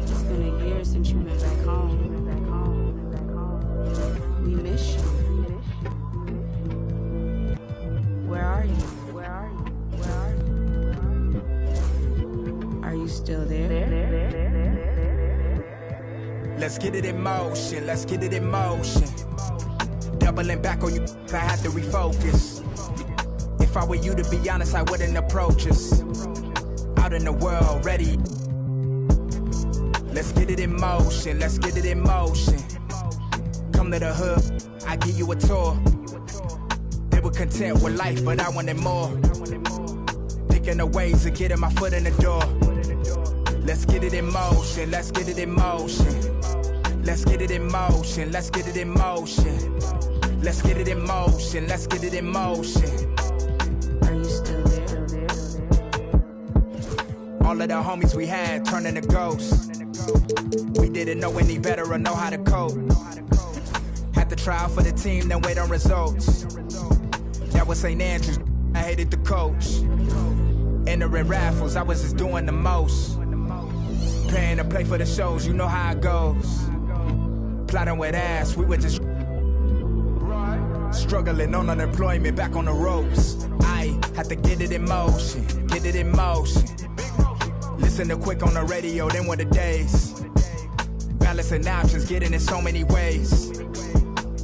It's been a year since you went back home. We miss you. Where are you? Are you still there? Let's get it in motion, let's get it in motion. Doubling back on you, I had to refocus. If I were you, to be honest, I wouldn't approach us. Out in the world, ready. Let's get it in motion, let's get it in motion. Come to the hood, I give you a tour. They were content with life, but I wanted more. Thinking of ways of getting my foot in the door. Let's get it in motion, let's get it in motion. Let's get it in motion, let's get it in motion. Let's get it in motion, let's get it in motion. Are you still there? All of the homies we had turning to ghosts. We didn't know any better or know how to cope. Had to try out for the team, then wait on results. That was St. Andrews, I hated the coach. Entering raffles, I was just doing the most. Paying to play for the shows, you know how it goes. Plotting with ass, we were just struggling on unemployment, back on the ropes. I had to get it in motion, get it in motion. Listen to Quick on the radio, then were the days. Balancing options, getting in so many ways.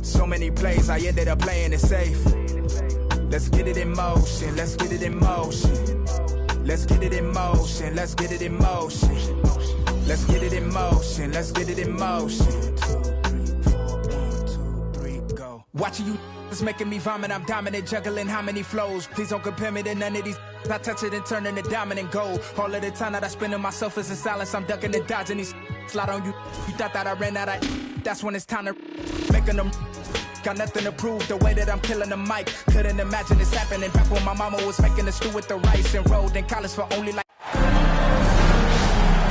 So many plays, I ended up playing it safe. Let's get it in motion, let's get it in motion. Let's get it in motion, let's get it in motion. Let's get it in motion, let's get it in motion. 2, 3, 4, 1, 2, 3, go. Watching you is making me vomit, I'm dominant, juggling how many flows. Please don't compare me to none of these. I touch it and turn into dominant gold. All of the time that I spend in myself is in silence, I'm ducking and dodging these. Slide on you, you thought that I ran out of. That's when it's time to making them. Got nothing to prove, the way that I'm killing the mic. Couldn't imagine this happening back when my mama was making the stew with the rice. Enrolled in college for only like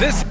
this.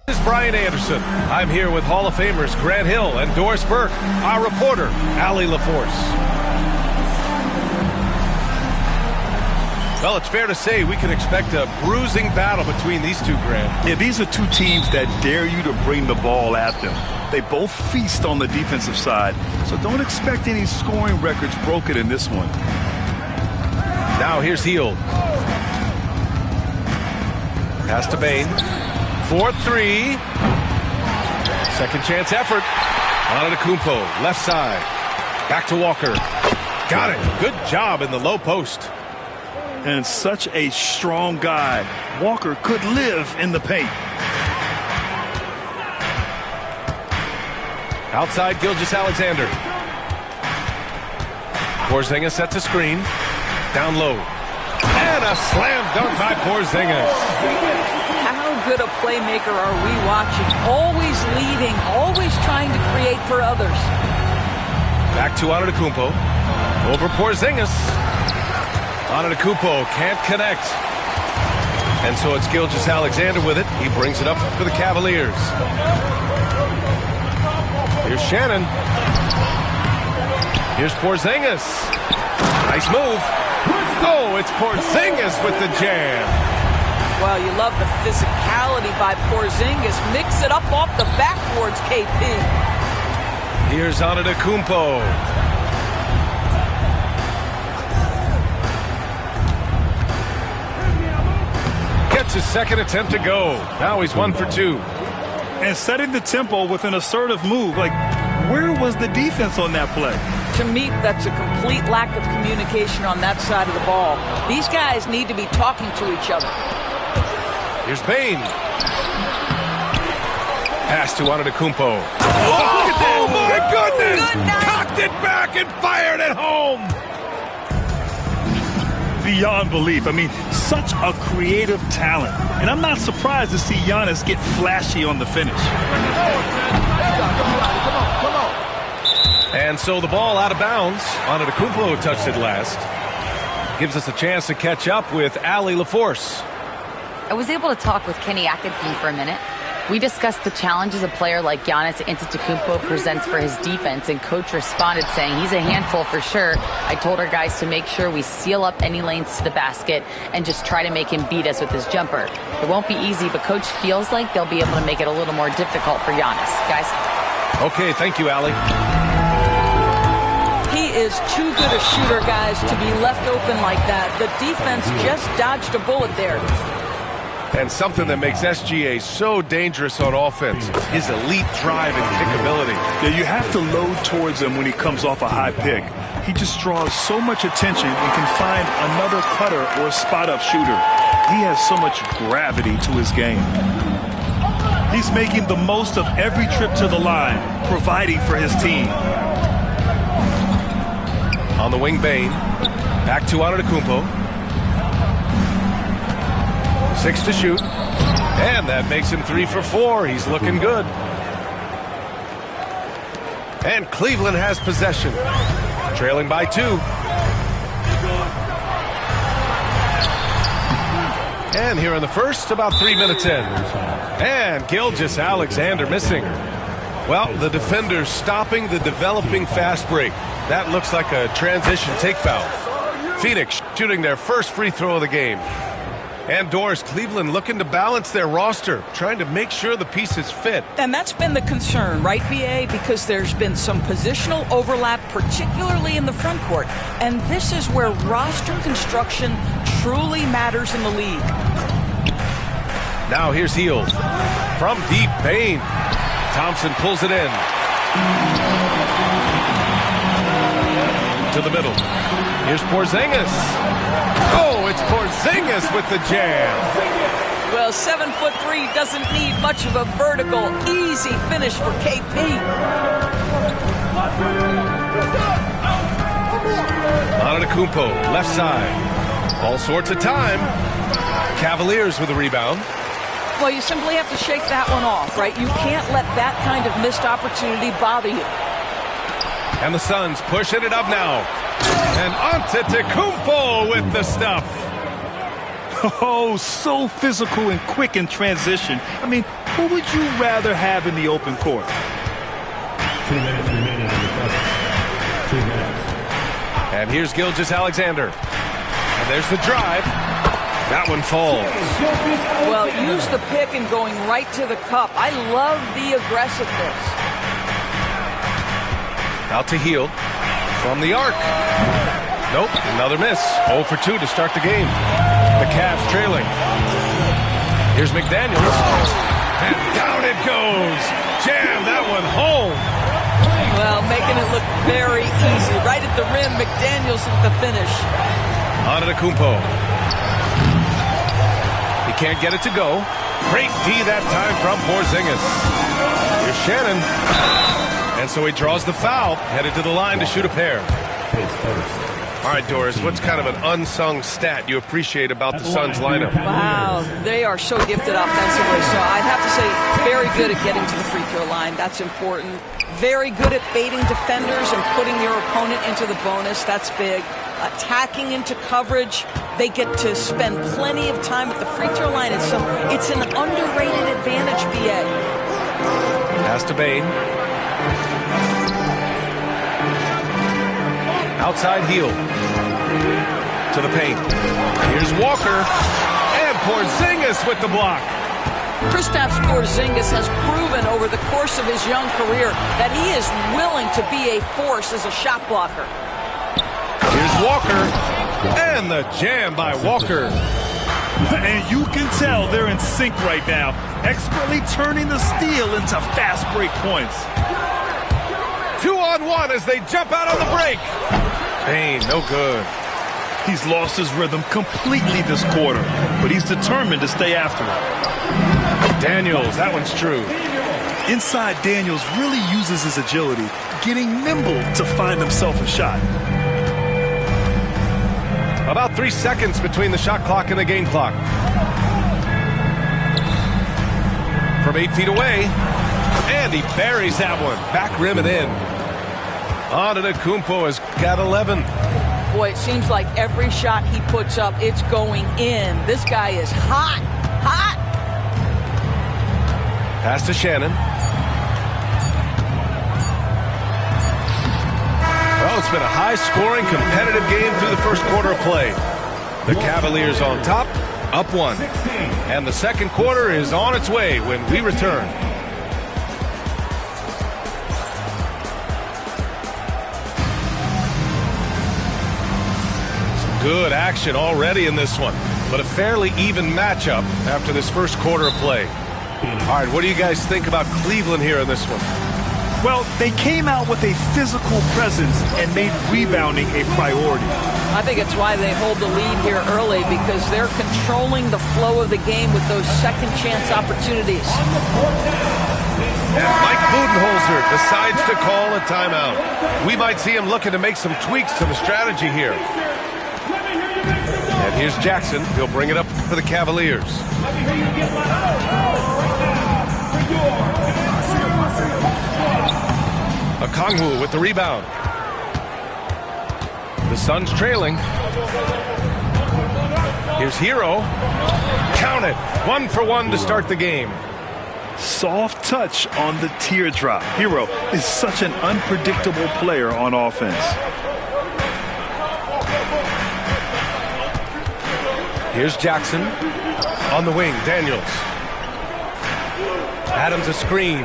This is Brian Anderson. I'm here with Hall of Famers Grant Hill and Doris Burke, our reporter, Allie LaForce. Well, it's fair to say we can expect a bruising battle between these two, Grant. Yeah, these are two teams that dare you to bring the ball at them. They both feast on the defensive side, so don't expect any scoring records broken in this one. Now here's Hield. Pass to Bain. 4-3. Second chance effort. Antetokounmpo, left side. Back to Walker. Got it. Good job in the low post. And such a strong guy. Walker could live in the paint. Outside Gilgeous-Alexander. Porzingis sets a screen. Down low. And a slam dunk by Porzingis. How good a playmaker are we watching? Always leading, always trying to create for others. Back to Antetokounmpo. Over Porzingis. Antetokounmpo can't connect. And so it's Gilgeous-Alexander with it. He brings it up for the Cavaliers. Here's Shannon. Here's Porzingis. Nice move. Oh, it's Porzingis with the jam. Well, you love the physicality by Porzingis. Mix it up off the backboards, KP. Here's Antetokounmpo. Gets his second attempt to go. Now he's 1 for 2. And setting the tempo with an assertive move. Like, where was the defense on that play? To me, that's a complete lack of communication on that side of the ball. These guys need to be talking to each other. Here's Bane. Pass to Antetokounmpo. Oh, my goodness! Good night. Cocked it back and fired it home. Beyond belief. I mean, such a creative talent. And I'm not surprised to see Giannis get flashy on the finish. And so the ball out of bounds. Antetokounmpo touched it last. Gives us a chance to catch up with Allie LaForce. I was able to talk with Kenny Atkinson for a minute. We discussed the challenges a player like Giannis Antetokounmpo presents for his defense, and coach responded saying he's a handful for sure. I told our guys to make sure we seal up any lanes to the basket and just try to make him beat us with his jumper. It won't be easy, but coach feels like they'll be able to make it a little more difficult for Giannis. Guys? Okay, thank you, Allie. He is too good a shooter, guys, to be left open like that. The defense just dodged a bullet there. And something that makes SGA so dangerous on offense, his elite drive and kick ability. Yeah, you have to load towards him when he comes off a high pick. He just draws so much attention and can find another cutter or a spot-up shooter. He has so much gravity to his game. He's making the most of every trip to the line, providing for his team. On the wing, Bane. Back to Antetokounmpo. 6 to shoot. And that makes him 3 for 4. He's looking good. And Cleveland has possession. Trailing by 2. And here in the first, about 3 minutes in. And Gilgeous-Alexander missing. Well, the defender's stopping the developing fast break. That looks like a transition take foul. Phoenix shooting their first free throw of the game. And Doris, Cleveland looking to balance their roster, trying to make sure the pieces fit. And that's been the concern, right, BA? Because there's been some positional overlap, particularly in the front court. And this is where roster construction truly matters in the league. Now here's Hield. From deep, Bane. Thompson pulls it in. To the middle. Here's Porzingis. Oh, it's Porzingis with the jam. Well, 7'3" doesn't need much of a vertical, easy finish for KP. Antetokounmpo, left side. All sorts of time. Cavaliers with a rebound. Well, you simply have to shake that one off, right? You can't let that kind of missed opportunity bother you. And the Suns pushing it up now. And Antetokounmpo with the stuff. Oh, so physical and quick in transition. I mean, who would you rather have in the open court? 2 minutes remaining on the clock. 2 minutes. And here's Gilgeous-Alexander. And there's the drive. That one falls. Well, use the pick and going right to the cup. I love the aggressiveness. Out to Hield. From the arc. Nope, another miss. 0 for 2 to start the game. The Cavs trailing. Here's McDaniels. And down it goes. Jam that one home. Well, making it look very easy. Right at the rim, McDaniels with the finish. Antetokounmpo. He can't get it to go. Great D that time from Porzingis. Here's Shannon. And so he draws the foul, headed to the line to shoot a pair. All right, Doris, what's kind of an unsung stat you appreciate about the Suns lineup? Wow, they are so gifted offensively. So I'd have to say very good at getting to the free throw line. That's important. Very good at baiting defenders and putting your opponent into the bonus. That's big. Attacking into coverage. They get to spend plenty of time at the free throw line. It's an underrated advantage, BA. Pass to Bain. Outside heel. To the paint. Here's Walker. And Porzingis with the block. Kristaps Porzingis has proven over the course of his young career that he is willing to be a force as a shot blocker. Here's Walker. And the jam by Walker. And you can tell they're in sync right now, expertly turning the steal into fast break points. 2-on-1 as they jump out on the break. Bain, no good. He's lost his rhythm completely this quarter, but he's determined to stay after it. Daniels, that one's true. Inside, Daniels really uses his agility, getting nimble to find himself a shot. About 3 seconds between the shot clock and the game clock. From 8 feet away, and he buries that one. Back rim and in. Antetokounmpo has got 11. Boy, it seems like every shot he puts up, it's going in. This guy is hot, hot. Pass to Shannon. Well, it's been a high-scoring, competitive game through the first quarter of play. The Cavaliers on top, up 1. And the second quarter is on its way when we return. Good action already in this one, but a fairly even matchup after this first quarter of play. All right, what do you guys think about Cleveland here in this one? Well, they came out with a physical presence and made rebounding a priority. I think it's why they hold the lead here early, because they're controlling the flow of the game with those second chance opportunities. And Mike Budenholzer decides to call a timeout. We might see him looking to make some tweaks to the strategy here. And here's Jackson. He'll bring it up for the Cavaliers. Okongwu with the rebound. The Suns trailing. Here's Hero. Count it. 1 for 1 to start the game. Soft touch on the teardrop. Hero is such an unpredictable player on offense. Here's Jackson. On the wing, Daniels. Adams a screen.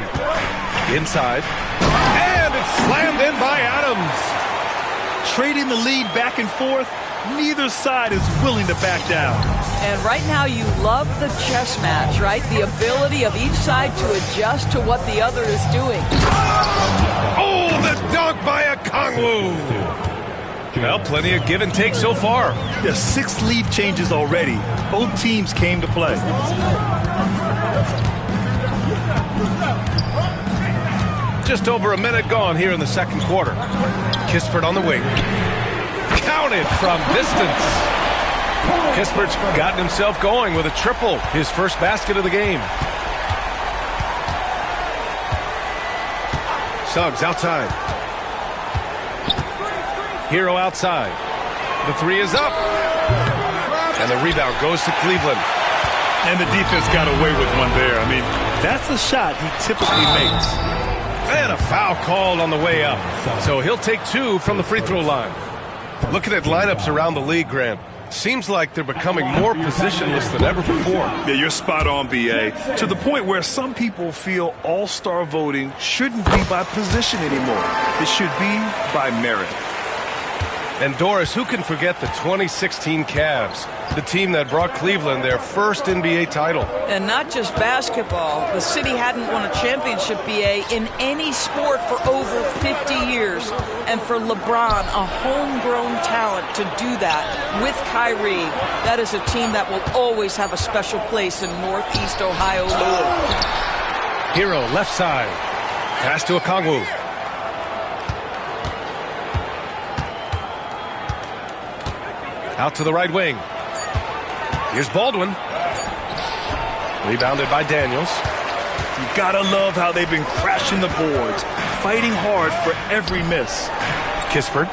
Inside. And it's slammed in by Adams. Trading the lead back and forth, neither side is willing to back down. And right now you love the chess match, right? The ability of each side to adjust to what the other is doing. Oh, the dunk by Okongwu. Well, plenty of give and take so far. There's 6 lead changes already. Both teams came to play. Just over a minute gone here in the second quarter. Kispert on the wing. Counted from distance. Kispert's gotten himself going with a triple, his first basket of the game. Suggs outside. Hero outside. The 3 is up. And the rebound goes to Cleveland. And the defense got away with one there. I mean, that's a shot he typically makes. And a foul called on the way up. So he'll take 2 from the free throw line. Looking at lineups around the league, Grant, seems like they're becoming more positionless than ever before. Yeah, you're spot on, BA. To the point where some people feel all-star voting shouldn't be by position anymore. It should be by merit. And Doris, who can forget the 2016 Cavs, the team that brought Cleveland their first NBA title? And not just basketball. The city hadn't won a championship, BA, in any sport for over 50 years. And for LeBron, a homegrown talent, to do that with Kyrie, that is a team that will always have a special place in Northeast Ohio. Hero, left side. Pass to Okongwu. Out to the right wing. Here's Baldwin. Rebounded by Daniels. You gotta love how they've been crashing the boards, fighting hard for every miss. Kispert.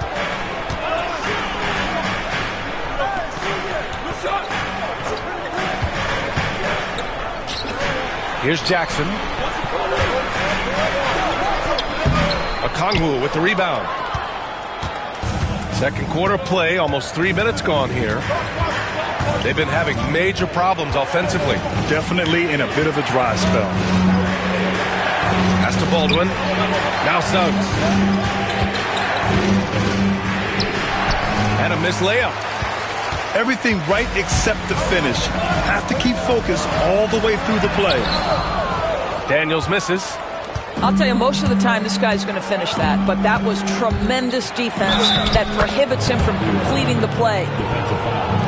Here's Jackson. Okongwu with the rebound. Second quarter play, almost 3 minutes gone here. They've been having major problems offensively. Definitely in a bit of a dry spell. Pass to Baldwin. Now Suggs. And a missed layup. Everything right except the finish. Have to keep focused all the way through the play. Daniels misses. I'll tell you, most of the time this guy's going to finish that, but that was tremendous defense that prohibits him from completing the play.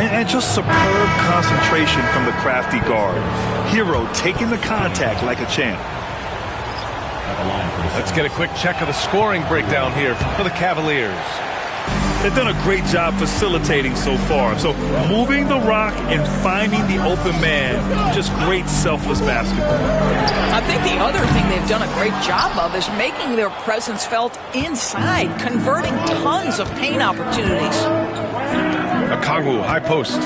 And just superb concentration from the crafty guard. Hero taking the contact like a champ. Let's get a quick check of the scoring breakdown here for the Cavaliers. They've done a great job facilitating so far. So moving the rock and finding the open man, just great selfless basketball. I think the other thing they've done a great job of is making their presence felt inside, converting tons of paint opportunities. Okongwu, high post.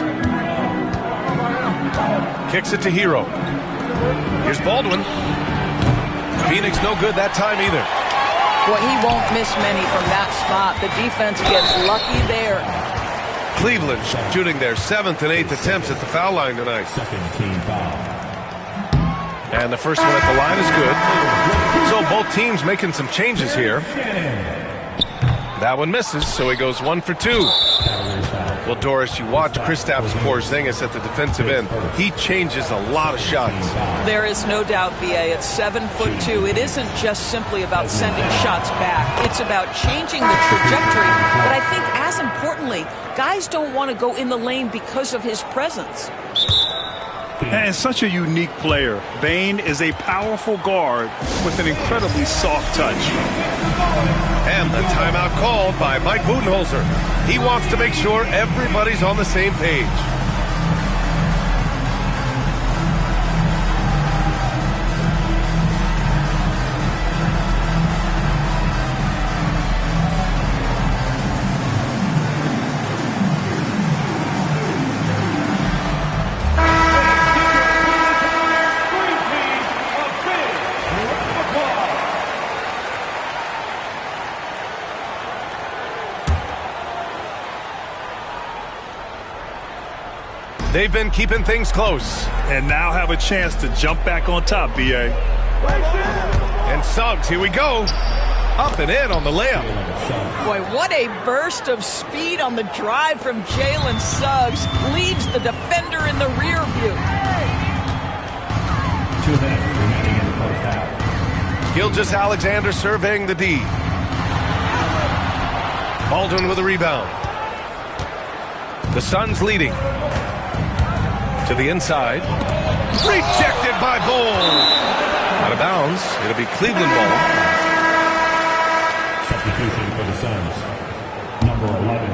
Kicks it to Hero. Here's Baldwin. Phoenix no good that time either. Boy, he won't miss many from that spot. The defense gets lucky there. Cleveland shooting their 7th and 8th attempts at the foul line tonight. Second team foul. And the first one at the line is good. So both teams making some changes here. That one misses, so he goes 1 for 2. Well, Doris, you watch Kristaps Porzingis at the defensive end. He changes a lot of shots. There is no doubt, BA. It's 7'2". It isn't just simply about sending shots back. It's about changing the trajectory. But I think, as importantly, guys don't want to go in the lane because of his presence. And such a unique player. Bane is a powerful guard with an incredibly soft touch. And the timeout called by Mike Budenholzer. He wants to make sure everybody's on the same page. They've been keeping things close. And now have a chance to jump back on top, BA. And Suggs, here we go. Up and in on the layup. Boy, what a burst of speed on the drive from Jalen Suggs. Leaves the defender in the rear view. 2 minutes remaining in the first half. Gilgeous-Alexander surveying the D. Baldwin with a rebound. The Suns leading. To the inside. Rejected by Bol. Out of bounds. It'll be Cleveland ball. Substitution for the Suns. Number 11,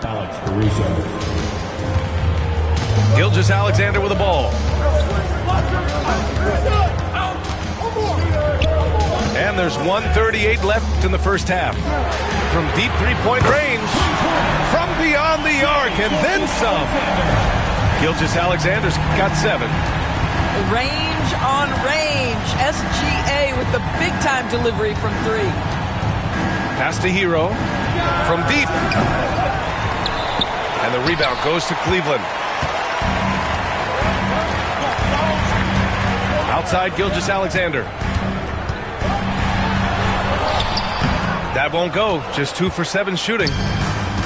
Alex Caruso. Gilgeous-Alexander with the ball. And there's 1:38 left in the first half. From deep three-point range. From beyond the arc and then some. Gilgeous-Alexander's got 7. Range on range. SGA with the big-time delivery from 3. Pass to Hero. From deep. And the rebound goes to Cleveland. Outside Gilgeous-Alexander. That won't go. Just 2 for 7 shooting.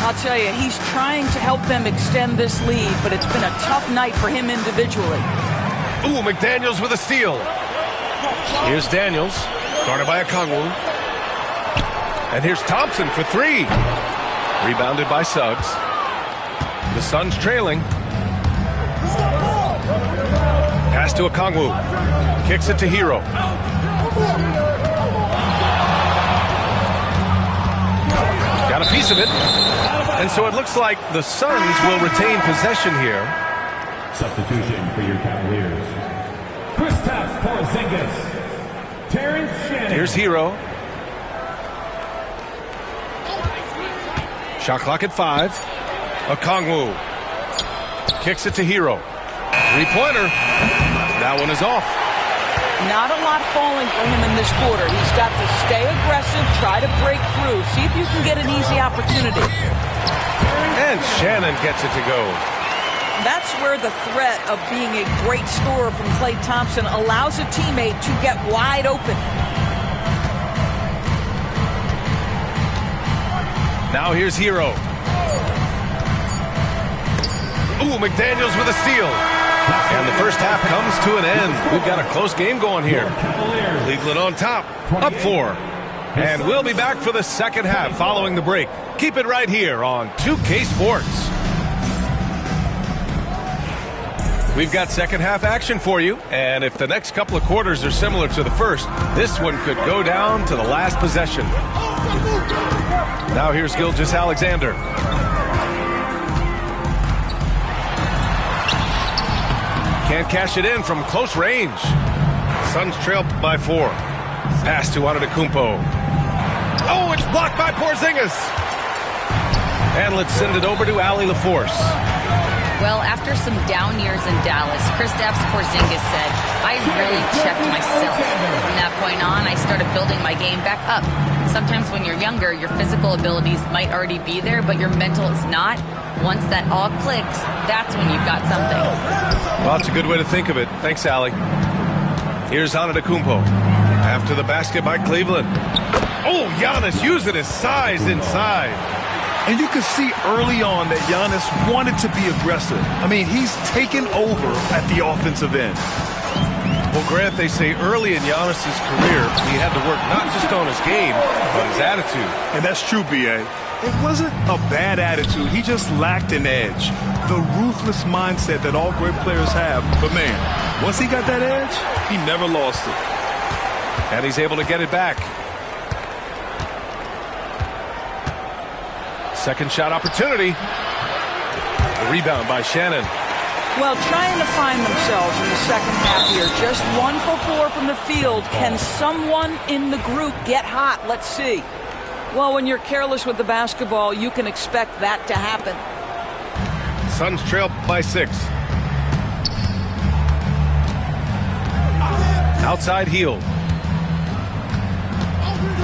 I'll tell you, he's trying to help them extend this lead, but it's been a tough night for him individually. Ooh, McDaniels with a steal. Here's Daniels, guarded by Okongwu. And here's Thompson for three. Rebounded by Suggs. The Suns trailing. Pass to Okongwu. Kicks it to Hero. Got a piece of it. And so it looks like the Suns will retain possession here. Substitution for your Cavaliers. Kristaps Porzingis. Terrence Shannon. Here's Hero. Shot clock at 5. Okongwu kicks it to Hero. Three-pointer. That one is off. Not a lot falling for him in this quarter. He's got to stay aggressive, try to break through, see if you can get an easy opportunity. And Shannon gets it to go. That's where the threat of being a great scorer from Klay Thompson allows a teammate to get wide open. Now here's Hero. Ooh, McDaniels with a steal. And the first half comes to an end. We've got a close game going here. Cleveland on top, up 4. And we'll be back for the second half following the break. Keep it right here on 2K Sports. We've got second half action for you. And if the next couple of quarters are similar to the first, this one could go down to the last possession. Now here's Gilgeous-Alexander. Can't cash it in from close range. Suns trail by 4. Pass to Antetokounmpo. Oh, it's blocked by Porzingis. And let's send it over to Allie LaForce. Well, after some down years in Dallas, Kristaps Porzingis said, I really checked myself. From that point on, I started building my game back up. Sometimes when you're younger, your physical abilities might already be there, but your mental is not. Once that all clicks, that's when you've got something. Well, it's a good way to think of it. Thanks, Allie. Here's Antetokounmpo. After the basket by Cleveland. Oh, Giannis using his size inside. And you could see early on that Giannis wanted to be aggressive. I mean, he's taken over at the offensive end. Well, Grant, they say early in Giannis' career, he had to work not just on his game, but his attitude. And that's true, B.A. It wasn't a bad attitude. He just lacked an edge. The ruthless mindset that all great players have. But, man, once he got that edge, he never lost it. And he's able to get it back. Second shot opportunity. The rebound by Shannon. Well, trying to find themselves in the second half here. Just 1 for 4 from the field. Can someone in the group get hot? Let's see. Well, when you're careless with the basketball, you can expect that to happen. Suns trail by 6. Outside heel.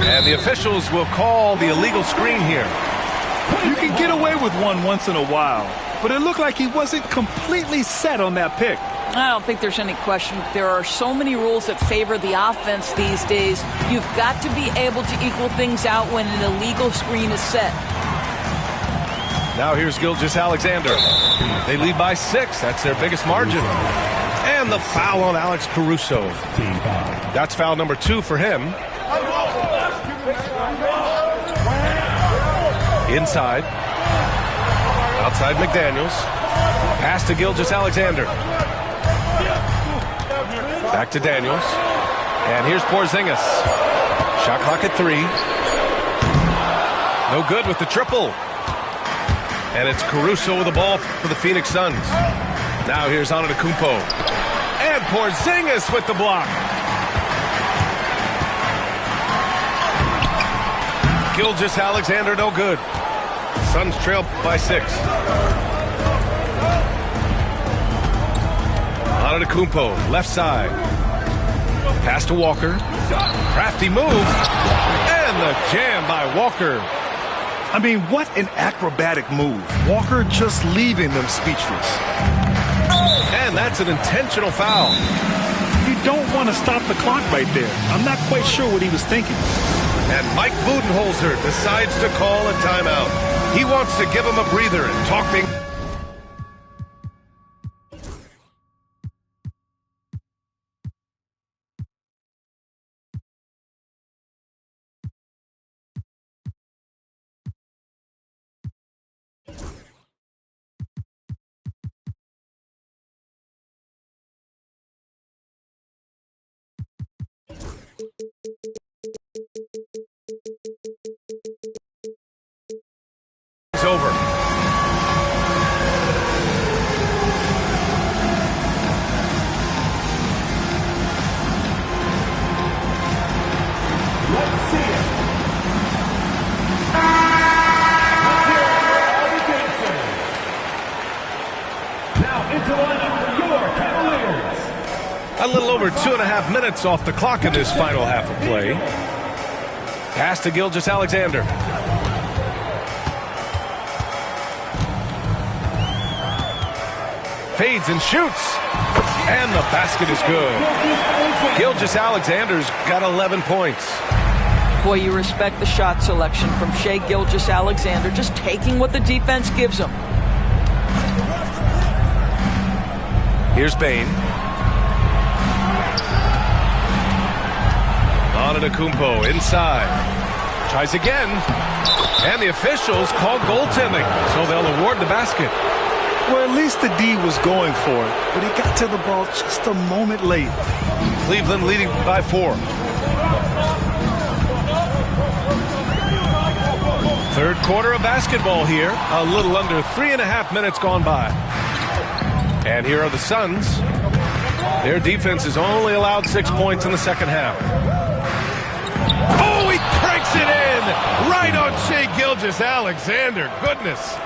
And the officials will call the illegal screen here. You can get away with one once in a while, but it looked like he wasn't completely set on that pick. I don't think there's any question. There are so many rules that favor the offense these days. You've got to be able to equal things out when an illegal screen is set. Now here's Gilgeous-Alexander. They lead by 6. That's their biggest margin. And the foul on Alex Caruso. That's foul number 2 for him. Inside. Outside McDaniels. Pass to Gilgeous-Alexander. Back to Daniels. And here's Porzingis. Shot clock at 3. No good with the triple. And it's Caruso with the ball for the Phoenix Suns. Now here's Antetokounmpo. And Porzingis with the block. Gilgeous-Alexander no good. Suns trail by 6. Antetokounmpo, left side. Pass to Walker. Crafty move. And the jam by Walker. I mean, what an acrobatic move. Walker just leaving them speechless. And that's an intentional foul. You don't want to stop the clock right there. I'm not quite sure what he was thinking. And Mike Budenholzer decides to call a timeout. He wants to give him a breather and talk things. It's over. Let's see it. Now into the lineup for your Cavaliers. A little over 2.5 minutes off the clock in this final half of play. Pass to Gilgeous-Alexander. Fades and shoots. And the basket is good. Gilgeous-Alexander's got 11 points. Boy, you respect the shot selection from Shai Gilgeous-Alexander, just taking what the defense gives him. Here's Bane. Antetokounmpo inside. Tries again. And the officials call goaltending, so they'll award the basket. Well, at least the D was going for it, but he got to the ball just a moment late. Cleveland leading by 4. Third quarter of basketball here. A little under 3.5 minutes gone by. And here are the Suns. Their defense has only allowed 6 points in the second half. Oh, he cranks it in! Right on Shai Gilgeous-Alexander. Goodness.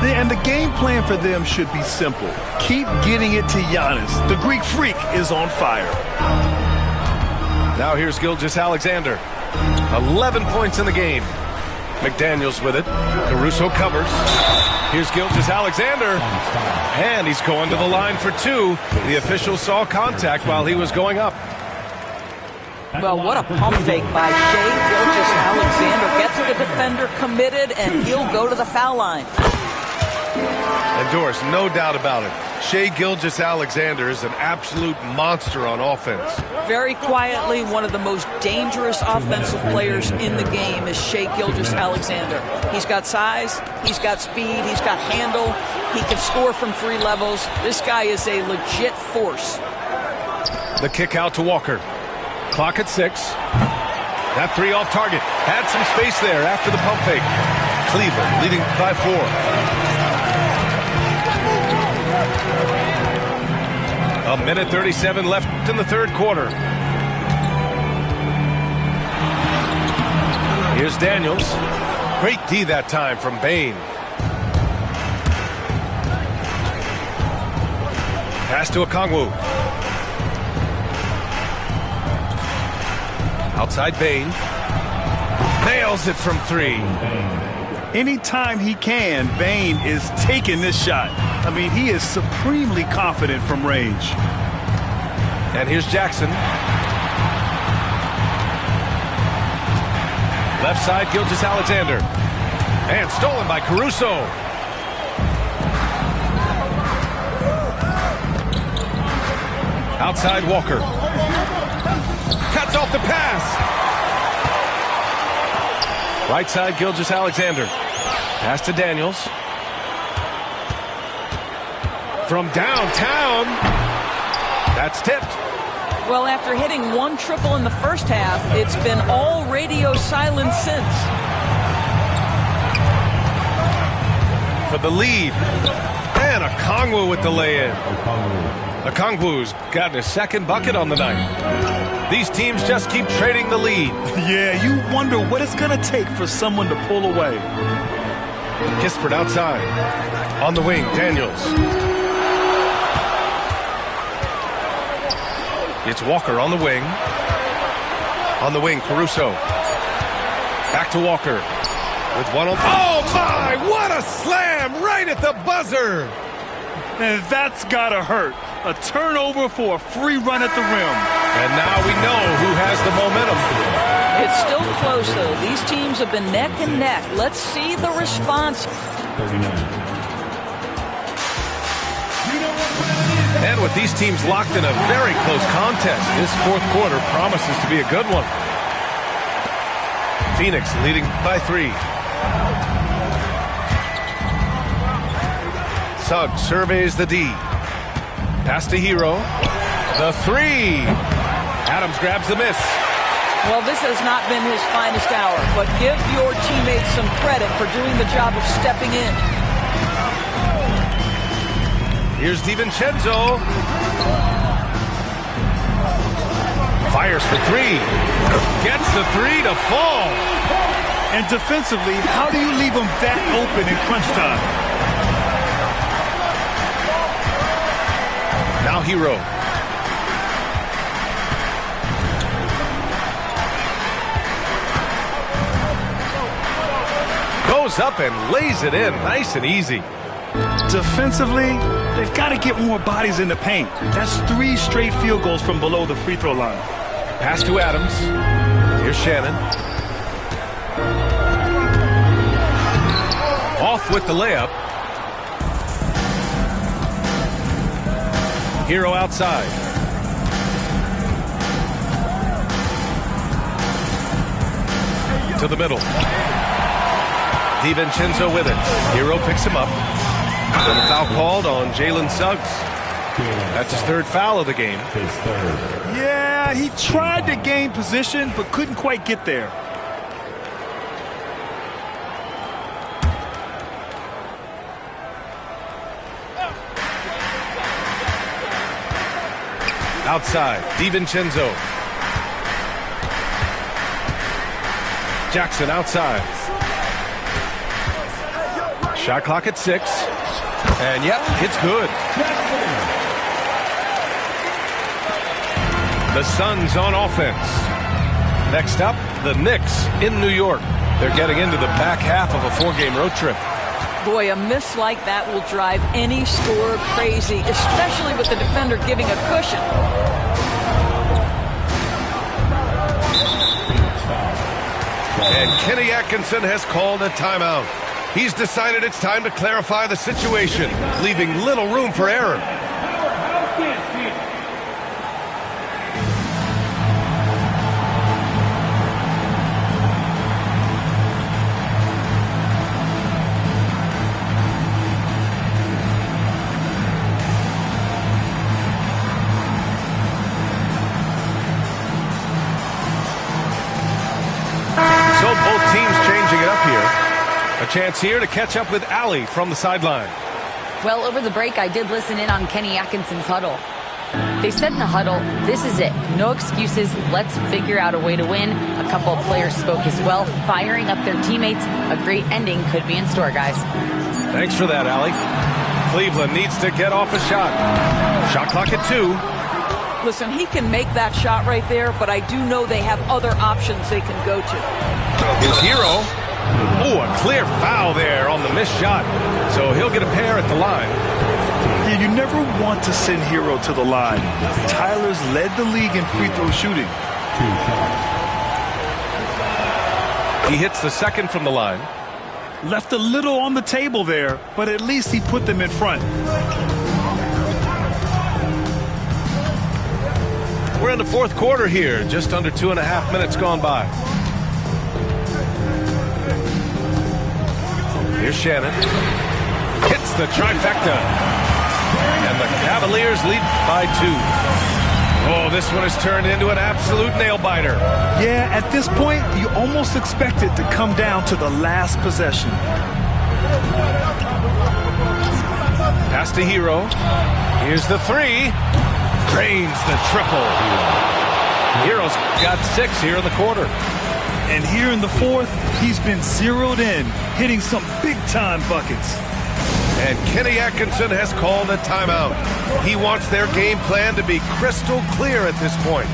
And the game plan for them should be simple. Keep getting it to Giannis. The Greek freak is on fire. Now here's Gilgeous-Alexander. 11 points in the game. McDaniels with it. Caruso covers. Here's Gilgeous-Alexander. And he's going to the line for 2. The official saw contact while he was going up. Well, what a pump fake by Shai Gilgeous-Alexander. Gets the defender committed, and he'll go to the foul line. And Doris, no doubt about it, Shai Gilgeous-Alexander is an absolute monster on offense. Very quietly, one of the most dangerous offensive players in the game is Shai Gilgeous-Alexander. He's got size, he's got speed, he's got handle, he can score from 3 levels. This guy is a legit force. The kick out to Walker. Clock at 6. That 3 off target. Had some space there after the pump fake. Cleveland leading by 4. A minute 37 left in the third quarter. Here's Daniels. Great D that time from Bane. Pass to Okongwu. Outside Bane. Nails it from 3. Anytime he can, Bane is taking this shot. I mean, he is supremely confident from range. And here's Jackson. Left side, Gilgeous-Alexander. And stolen by Caruso. Outside Walker. Cuts off the pass. Right side, Gilgeous-Alexander. Pass to Daniels. From downtown. That's tipped. Well, after hitting 1 triple in the first half, it's been all radio silence since. For the lead. And Okongwu with the lay-in. Okongwu's gotten his 2nd bucket on the night. These teams just keep trading the lead. Yeah, you wonder what it's going to take for someone to pull away. Kispert outside. On the wing, Daniels. It's Walker on the wing. On the wing, Caruso. Back to Walker. With one on. Oh my! What a slam right at the buzzer! And that's gotta hurt. A turnover for a free run at the rim. And now we know who has the momentum. It's still close, though. These teams have been neck and neck. Let's see the response. 39. And with these teams locked in a very close contest, this fourth quarter promises to be a good one. Phoenix leading by 3. Suggs surveys the D. Pass to Hero. The 3. Adams grabs the miss. Well, this has not been his finest hour, but give your teammates some credit for doing the job of stepping in. Here's DiVincenzo. Fires for 3. Gets the 3 to fall. And defensively, how do you leave them that open in crunch time? Now Hero. Goes up and lays it in nice and easy. Defensively, they've got to get more bodies in the paint. That's 3 straight field goals from below the free throw line. Pass to Adams. Here's Shannon. Off with the layup. Hero outside. To the middle. DiVincenzo with it. Hero picks him up. And the foul called on Jalen Suggs. That's his 3rd foul of the game. His 3rd. Yeah, he tried to gain position, but couldn't quite get there. Outside, DiVincenzo. Jackson outside. Shot clock at 6. And yep, it's good. The Suns on offense. Next up, the Knicks in New York. They're getting into the back half of a 4-game road trip. Boy, a miss like that will drive any scorer crazy, especially with the defender giving a cushion. And Kenny Atkinson has called a timeout. He's decided it's time to clarify the situation, leaving little room for error. So both teams changing it up here. A chance here to catch up with Allie from the sideline. Well, over the break, I did listen in on Kenny Atkinson's huddle. They said in the huddle, this is it. No excuses. Let's figure out a way to win. A couple of players spoke as well, firing up their teammates. A great ending could be in store, guys. Thanks for that, Allie. Cleveland needs to get off a shot. Shot clock at 2. Listen, he can make that shot right there, but I do know they have other options they can go to. His Hero. Oh, a clear foul there on the missed shot. So he'll get a pair at the line. Yeah, you never want to send Hero to the line. Tyler's led the league in free throw shooting. 2 shots. He hits the second from the line. Left a little on the table there, but at least he put them in front. We're in the fourth quarter here. Just under 2.5 minutes gone by. Here's Shannon. Hits the trifecta. And the Cavaliers lead by 2. Oh, this one has turned into an absolute nail-biter. Yeah, at this point, you almost expect it to come down to the last possession. Pass to Hero. Here's the 3. Drains the triple. Hero's got 6 here in the quarter. And here in the fourth, he's been zeroed in, hitting some big-time buckets. And Kenny Atkinson has called a timeout. He wants their game plan to be crystal clear at this point.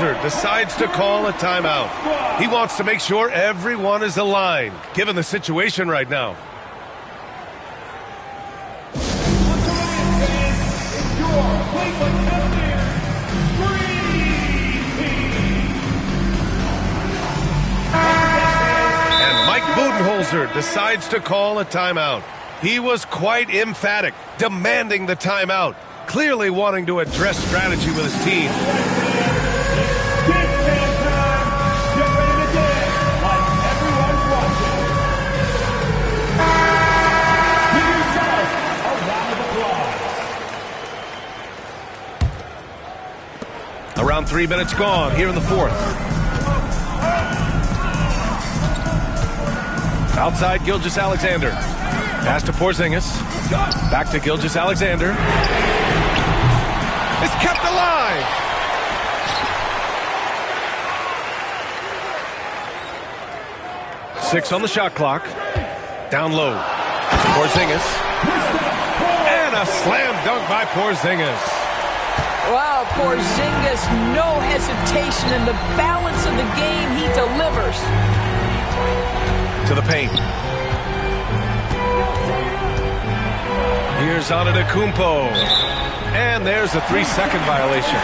Budenholzer decides to call a timeout. He wants to make sure everyone is aligned, given the situation right now. And Mike Budenholzer decides to call a timeout. He was quite emphatic, demanding the timeout, clearly wanting to address strategy with his team. Around 3 minutes gone here in the fourth. Outside Gilgeous-Alexander. Pass to Porzingis. Back to Gilgeous-Alexander. It's kept alive. Six on the shot clock. Down low. Porzingis. And a slam dunk by Porzingis. Wow, Porzingis, no hesitation in the balance of the game. He delivers. To the paint. Here's Antetokounmpo. And there's a 3-second violation.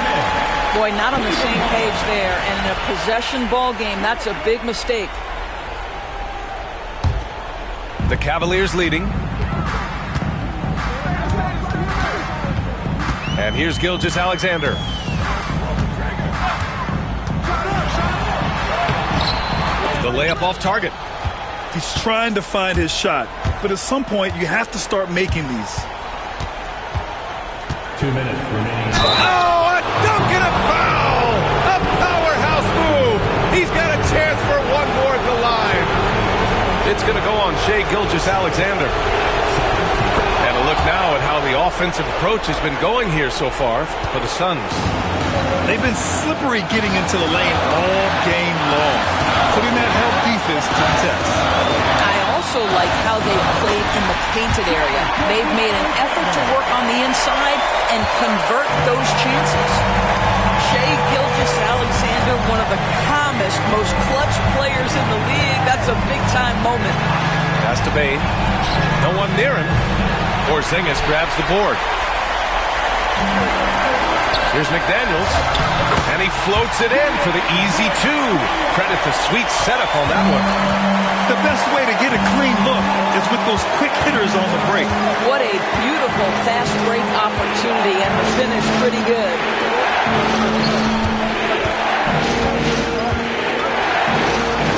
Boy, not on the same page there. And in a possession ball game, that's a big mistake. The Cavaliers leading. And here's Gilgeous-Alexander. The layup off target. He's trying to find his shot, but at some point you have to start making these. 2 minutes remaining. Oh, a dunk and a foul! A powerhouse move! He's got a chance for one more at the line. It's going to go on Shai Gilgeous-Alexander. And a look now at how the offensive approach has been going here so far for the Suns. They've been slippery getting into the lane all game long, putting that help defense to the test. I also like how they've played in the painted area. They've made an effort to work on the inside and convert those chances. Shai Gilgeous-Alexander, one of the calmest, most clutch players in the league. That's a big-time moment. Pass to Bane. No one near him. Porzingis grabs the board. Here's McDaniels. And he floats it in for the easy two. Credit the sweet setup on that one. The best way to get a clean look is with those quick hitters on the break. What a beautiful fast break opportunity, and the finish pretty good.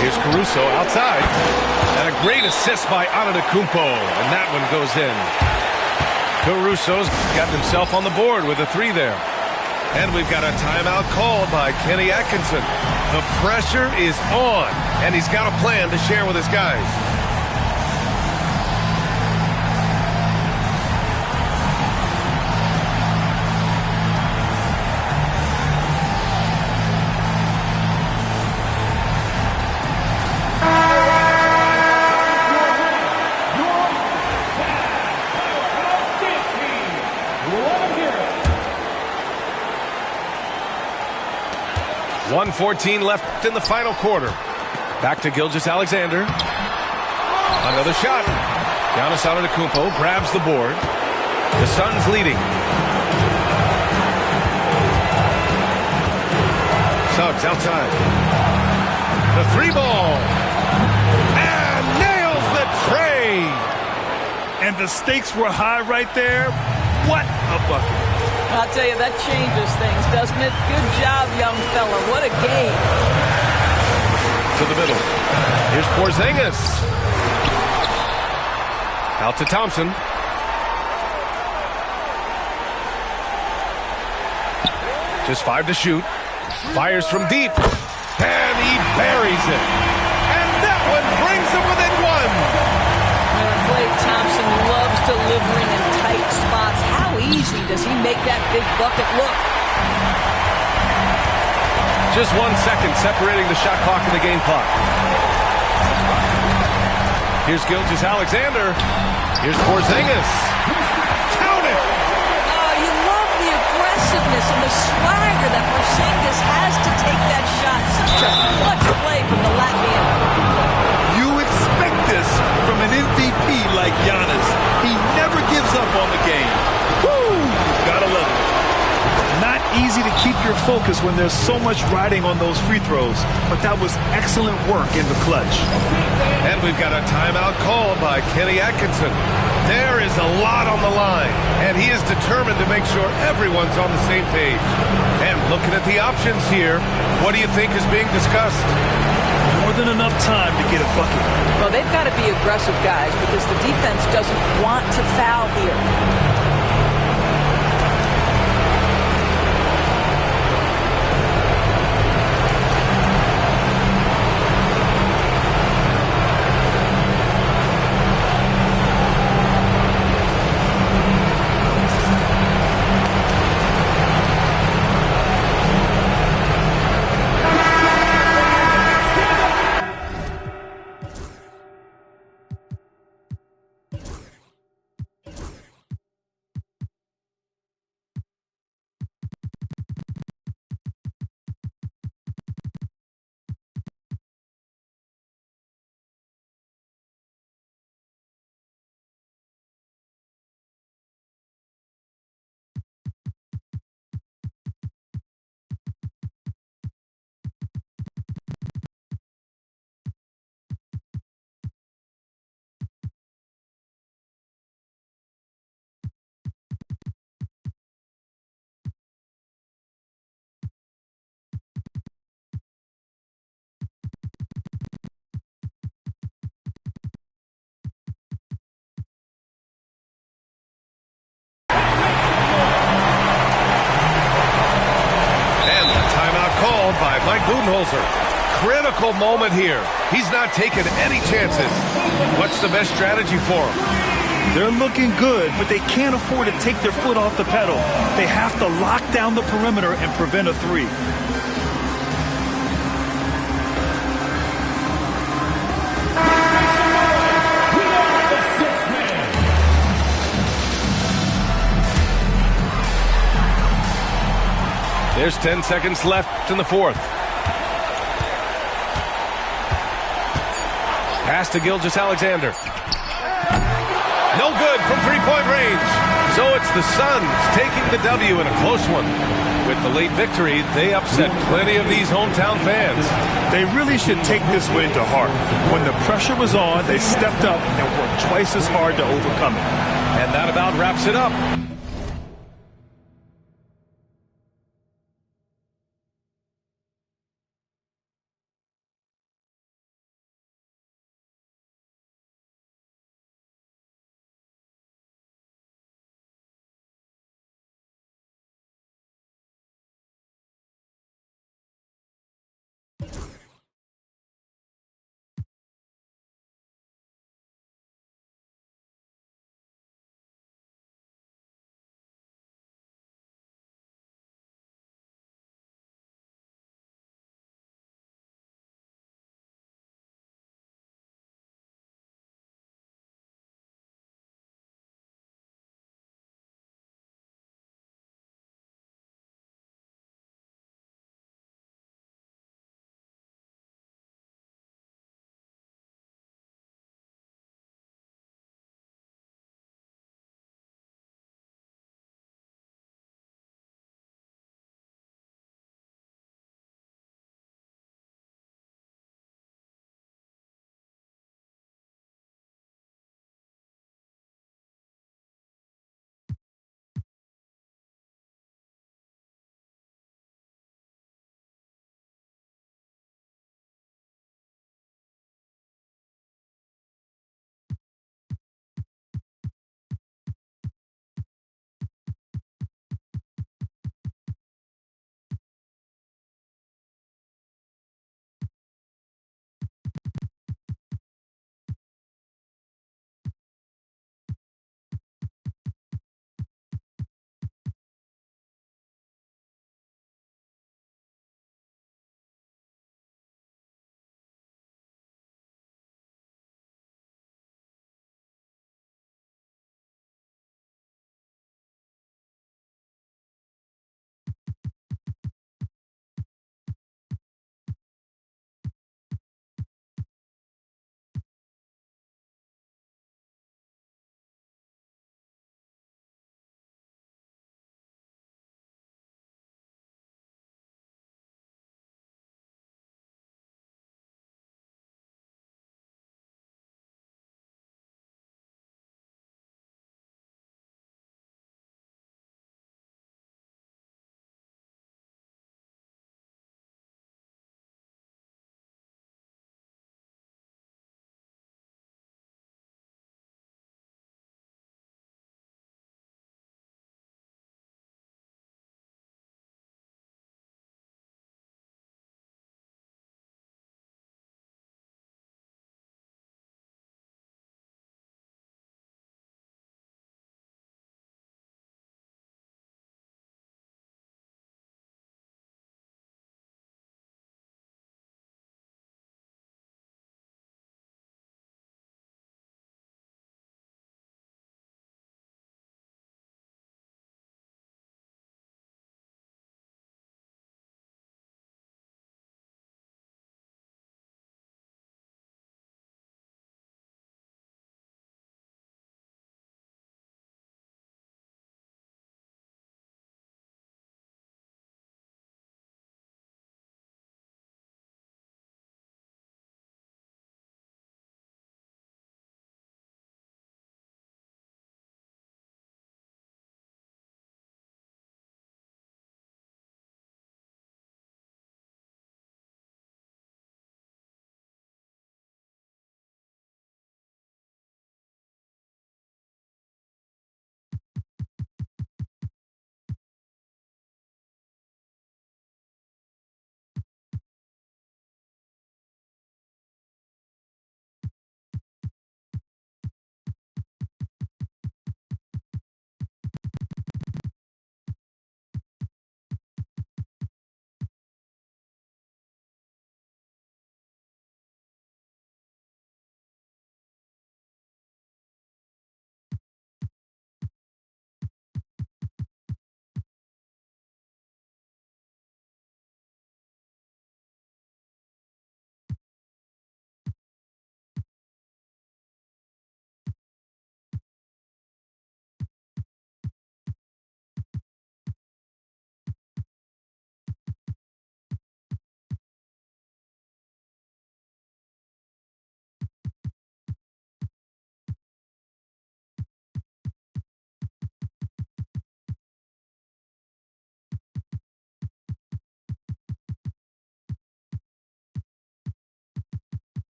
Here's Caruso outside. And a great assist by Antetokounmpo. And that one goes in. Caruso's got himself on the board with a three there. And we've got a timeout called by Kenny Atkinson. The pressure is on, and he's got a plan to share with his guys. .114 left in the final quarter. Back to Gilgeous-Alexander. Another shot. Giannis Antetokounmpo grabs the board. The Suns leading. Suggs outside. The three ball. And nails the tray. And the stakes were high right there. What a bucket. I'll tell you, that changes things, doesn't it? Good job, young fella. What a game. To the middle. Here's Porzingis. Out to Thompson. Just 5 to shoot. Fires from deep. And he buries it. And that one brings him within one. Klay Thompson loves delivering in tight spots. How easy does he make that big bucket look? Just 1 second separating the shot clock and the game clock. Here's Gilgeous-Alexander. Here's Porzingis. Count it! Oh, you love the aggressive quickness and the swagger that Porzingis has to take that shot. Such a clutch play from the Latvian. You expect this from an MVP like Giannis. He never gives up on the game. Woo! Gotta love it. Not easy to keep your focus when there's so much riding on those free throws, but that was excellent work in the clutch. And we've got a timeout called by Kenny Atkinson. There is a lot on the line, and he is determined to make sure everyone's on the same page. And looking at the options here, what do you think is being discussed? More than enough time to get a bucket. Well, they've got to be aggressive, guys, because the defense doesn't want to foul here. By Mike Budenholzer. Critical moment here. He's not taking any chances. What's the best strategy for him? They're looking good, but they can't afford to take their foot off the pedal. They have to lock down the perimeter and prevent a three. There's 10 seconds left in the fourth. Pass to Gilgeous-Alexander. No good from three-point range. So it's the Suns taking the W in a close one. With the late victory, they upset plenty of these hometown fans. They really should take this win to heart. When the pressure was on, they stepped up and worked twice as hard to overcome it. And that about wraps it up.